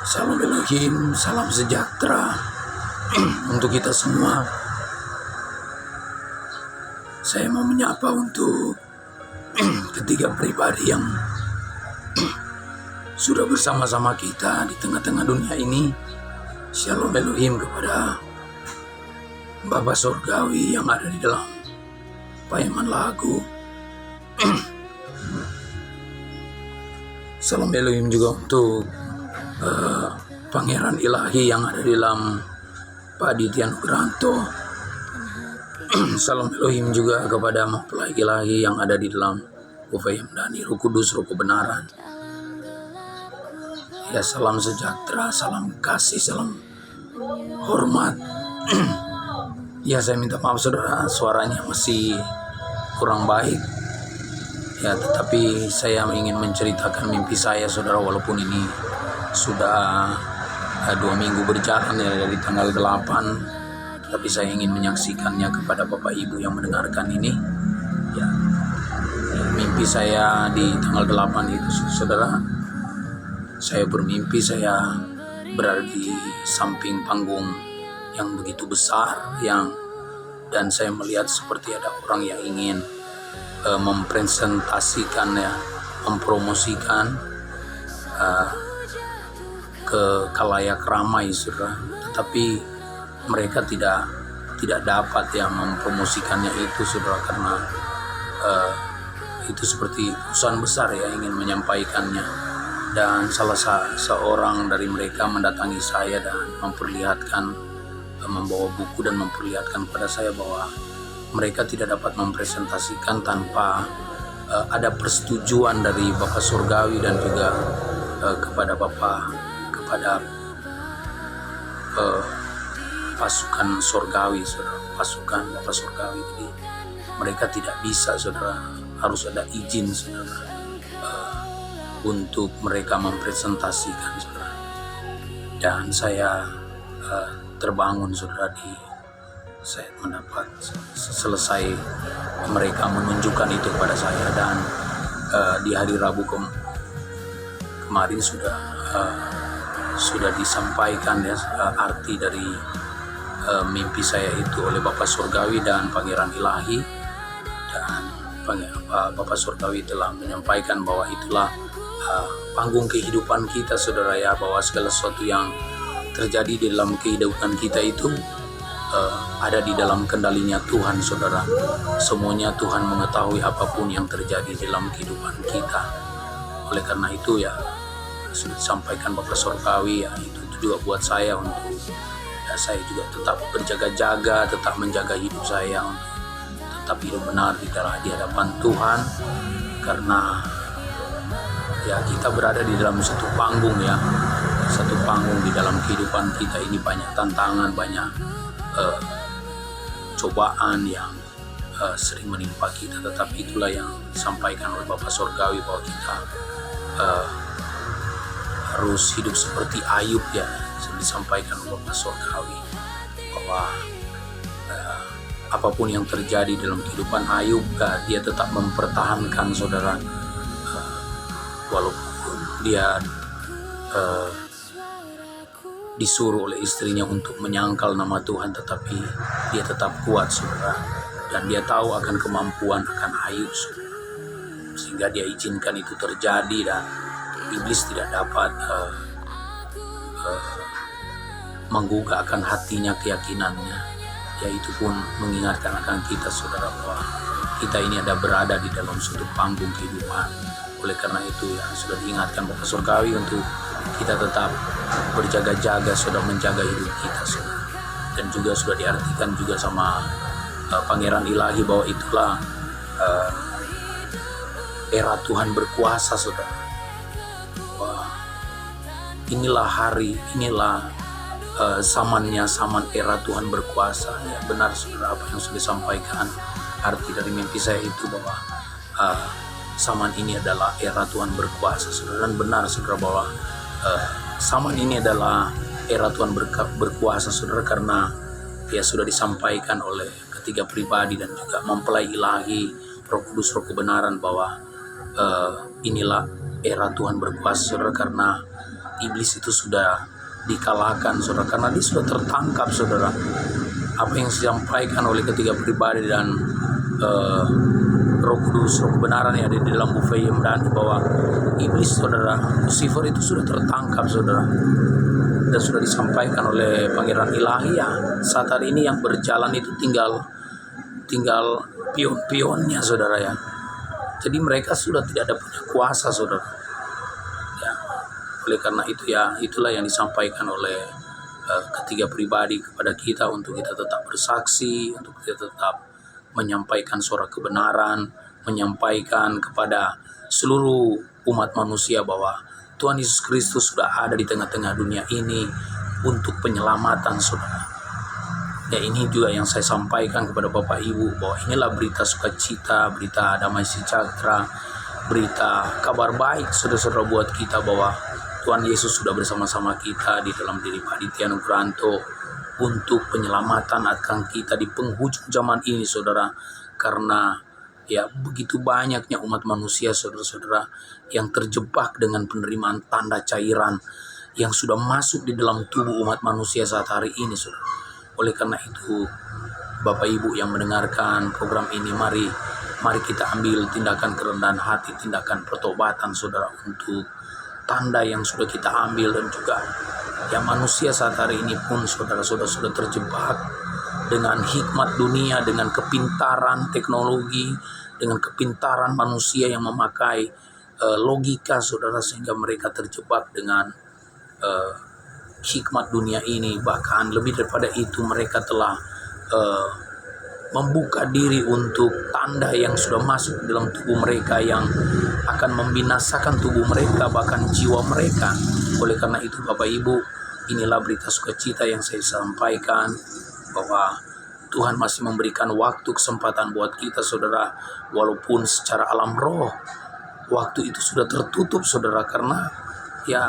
Salam Elohim, salam sejahtera untuk kita semua. Saya mau menyapa untuk ketiga pribadi yang sudah bersama-sama kita di tengah-tengah dunia ini. Shalom Elohim kepada Bapa Surgawi yang ada di dalam paeman lagu. Salam Elohim juga untuk Pangeran Ilahi yang ada di dalam Pak Aditya Nugranto. Salam Elohim juga kepada mempelai ilahi yang ada di dalam Ufayam Dani, Roh Kudus, Roh Kebenaran. Ya, salam sejahtera, salam kasih, salam hormat. Ya, saya minta maaf saudara, suaranya masih kurang baik. Ya, tetapi saya ingin menceritakan mimpi saya saudara, walaupun ini sudah 2 minggu berjalan ya, dari tanggal 8, tapi saya ingin menyaksikannya kepada Bapak Ibu yang mendengarkan ini. Ya, mimpi saya di tanggal 8 itu saudara, saya bermimpi saya berada di samping panggung yang begitu besar, dan saya melihat seperti ada orang yang ingin mempresentasikan ya, mempromosikan ke kalayak ramai saudara, tetapi mereka tidak dapat ya mempromosikannya itu saudara, karena itu seperti perusahaan besar ya ingin menyampaikannya. Dan salah seorang dari mereka mendatangi saya dan memperlihatkan, membawa buku dan memperlihatkan kepada saya bahwa mereka tidak dapat mempresentasikan tanpa ada persetujuan dari Bapak Surgawi dan juga kepada pasukan surgawi saudara, pasukan Bapak Surgawi. Jadi mereka tidak bisa saudara, harus ada izin saudara untuk mereka mempresentasikan saudara. Dan saya terbangun saudara, saya mendapat selesai mereka menunjukkan itu kepada saya, dan di hari Rabu kemarin sudah disampaikan ya arti dari mimpi saya itu oleh Bapak Surgawi dan Pangeran Ilahi. Dan Bapak Surgawi telah menyampaikan bahwa itulah panggung kehidupan kita saudara ya, bahwa segala sesuatu yang terjadi di dalam kehidupan kita itu ada di dalam kendalinya Tuhan saudara. Semuanya Tuhan mengetahui apapun yang terjadi dalam kehidupan kita. Oleh karena itu ya, sudah disampaikan Bapak Surgawi ya, itu juga buat saya untuk ya, saya juga tetap berjaga-jaga, tetap menjaga hidup saya untuk tetap hidup benar di hadapan Tuhan, karena ya kita berada di dalam satu panggung ya, satu panggung di dalam kehidupan kita ini. Banyak tantangan, banyak cobaan yang sering menimpa kita, tetapi itulah yang disampaikan oleh Bapak Surgawi bahwa kita harus hidup seperti Ayub ya. Disampaikan oleh Bapak Surgawi bahwa apapun yang terjadi dalam kehidupan Ayub, dia tetap mempertahankan saudara, walaupun dia disuruh oleh istrinya untuk menyangkal nama Tuhan, tetapi dia tetap kuat saudara, dan dia tahu akan kemampuan akan Ayub saudara, sehingga dia izinkan itu terjadi, dan iblis tidak dapat menggugah akan hatinya, keyakinannya. Yaitu pun mengingatkan akan kita saudara bahwa kita ini ada berada di dalam suatu panggung kehidupan. Oleh karena itu ya, sudah diingatkan Bapak Surgawi untuk kita tetap berjaga-jaga, sudah menjaga hidup kita saudara. Dan juga sudah diartikan juga sama Pangeran Ilahi bahwa itulah era Tuhan berkuasa saudara. Inilah hari, inilah saman era Tuhan berkuasa ya. Benar saudara apa yang sudah disampaikan, arti dari mimpi saya itu bahwa zaman ini adalah era Tuhan berkuasa saudara. Dan benar saudara bahwa zaman ini adalah era Tuhan berkuasa saudara, karena ya sudah disampaikan oleh ketiga pribadi dan juga mempelai ilahi, Roh Kudus, Roh Kebenaran, bahwa inilah era Tuhan berkuasa saudara, karena iblis itu sudah dikalahkan, saudara, karena dia sudah tertangkap, saudara. Apa yang disampaikan oleh ketiga pribadi dan Roh Kudus, Roh kebenaran yang ada di dalam buffet dan bahwa iblis, saudara, Lucifer itu sudah tertangkap, saudara, dan sudah disampaikan oleh Pangeran Ilahi. Ya, saat hari ini yang berjalan itu tinggal pion-pionnya, saudara, ya. Jadi mereka sudah tidak ada punya kuasa, saudara. Ya, oleh karena itu, ya, itulah yang disampaikan oleh ketiga pribadi kepada kita untuk kita tetap bersaksi, untuk kita tetap menyampaikan suara kebenaran, menyampaikan kepada seluruh umat manusia bahwa Tuhan Yesus Kristus sudah ada di tengah-tengah dunia ini untuk penyelamatan, saudara. Ya, ini juga yang saya sampaikan kepada Bapak Ibu, bahwa inilah berita sukacita, berita damai sejahtera, berita kabar baik, saudara-saudara, buat kita bahwa Tuhan Yesus sudah bersama-sama kita di dalam diri Pak Ditya Nugrohanto untuk penyelamatan akan kita di penghujung zaman ini, saudara. Karena ya begitu banyaknya umat manusia, saudara-saudara, yang terjebak dengan penerimaan tanda cairan yang sudah masuk di dalam tubuh umat manusia saat hari ini, saudara. Oleh karena itu, Bapak Ibu yang mendengarkan program ini, mari kita ambil tindakan kerendahan hati, tindakan pertobatan, saudara, untuk tanda yang sudah kita ambil. Dan juga yang manusia saat hari ini pun, saudara-saudara, sudah terjebak dengan hikmat dunia, dengan kepintaran teknologi, dengan kepintaran manusia yang memakai logika, saudara, sehingga mereka terjebak dengan hikmat dunia ini. Bahkan lebih daripada itu, mereka telah membuka diri untuk tanda yang sudah masuk dalam tubuh mereka, yang akan membinasakan tubuh mereka, bahkan jiwa mereka. Oleh karena itu, Bapak Ibu, inilah berita sukacita yang saya sampaikan, bahwa Tuhan masih memberikan waktu, kesempatan buat kita, saudara, walaupun secara alam roh waktu itu sudah tertutup, saudara, karena ya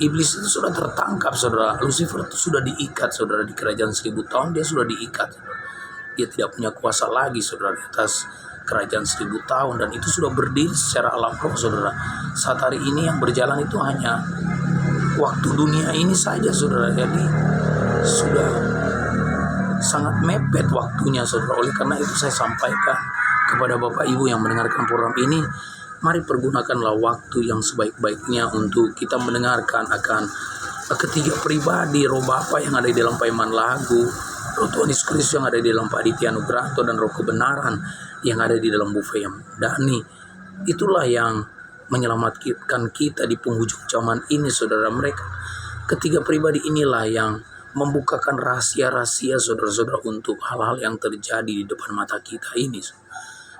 iblis itu sudah tertangkap, saudara. Lucifer itu sudah diikat, saudara, di kerajaan 1000 tahun dia sudah diikat. Dia tidak punya kuasa lagi, saudara, di atas kerajaan 1000 tahun, dan itu sudah berdiri secara alam roh, saudara. Saat hari ini yang berjalan itu hanya waktu dunia ini saja, saudara. Jadi sudah sangat mepet waktunya, saudara. Oleh karena itu saya sampaikan kepada Bapak Ibu yang mendengarkan program ini, mari pergunakanlah waktu yang sebaik-baiknya untuk kita mendengarkan akan ketiga pribadi, Roh Bapa yang ada di dalam Paiman Lagu, Roh Tuhan Yesus Kristus yang ada di dalam Pak Ditya Nugrohanto, dan Roh kebenaran yang ada di dalam buffet Dani. Itulah yang menyelamatkan kita di penghujung zaman ini, saudara. Mereka ketiga pribadi inilah yang membukakan rahasia-rahasia, saudara-saudara, untuk hal-hal yang terjadi di depan mata kita ini.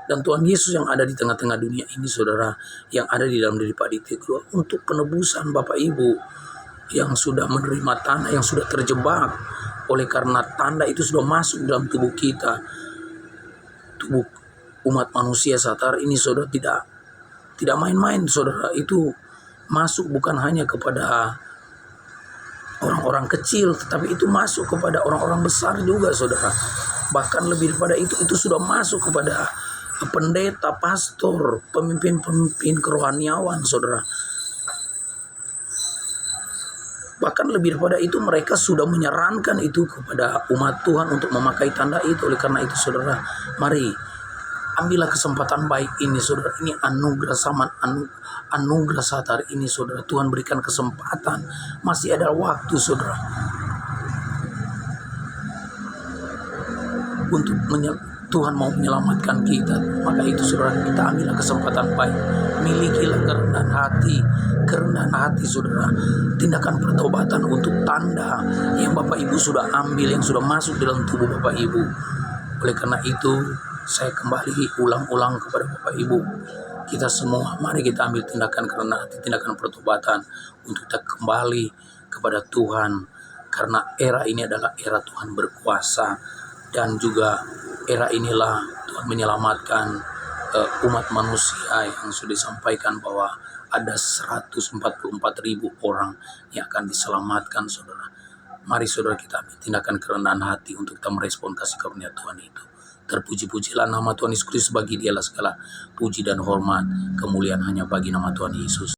Dan Tuhan Yesus yang ada di tengah-tengah dunia ini, saudara, yang ada di dalam diri Pak Ditya, untuk penebusan Bapak Ibu yang sudah menerima tanda, yang sudah terjebak oleh karena tanda itu sudah masuk dalam tubuh kita, tubuh umat manusia saat hari ini, saudara. Tidak main-main, saudara. Itu masuk bukan hanya kepada orang-orang kecil, tetapi itu masuk kepada orang-orang besar juga, saudara. Bahkan lebih daripada itu sudah masuk kepada pendeta, pastor, pemimpin-pemimpin kerohaniawan, saudara. Bahkan lebih daripada itu, mereka sudah menyarankan itu kepada umat Tuhan untuk memakai tanda itu. Oleh karena itu, saudara, mari ambillah kesempatan baik ini, saudara. Ini anugerah anugerah saat hari ini, saudara. Tuhan berikan kesempatan, masih ada waktu, saudara, untuk Tuhan mau menyelamatkan kita. Maka itu, saudara, kita ambillah kesempatan baik, milikilah kerendahan hati, saudara. Tindakan pertobatan untuk tanda yang Bapak Ibu sudah ambil, yang sudah masuk dalam tubuh Bapak Ibu. Oleh karena itu, saya kembali ulang-ulang kepada Bapak Ibu, kita semua, mari kita ambil tindakan kerendahan hati, tindakan pertobatan untuk kita kembali kepada Tuhan. Karena era ini adalah era Tuhan berkuasa, dan juga era inilah Tuhan menyelamatkan umat manusia, yang sudah disampaikan bahwa ada 144.000 orang yang akan diselamatkan, saudara. Mari, saudara, kita ambil tindakan kerendahan hati untuk kita merespon kasih karunia Tuhan itu. Terpuji-pujilah nama Tuhan Yesus Kristus, bagi Dialah segala puji dan hormat, kemuliaan hanya bagi nama Tuhan Yesus.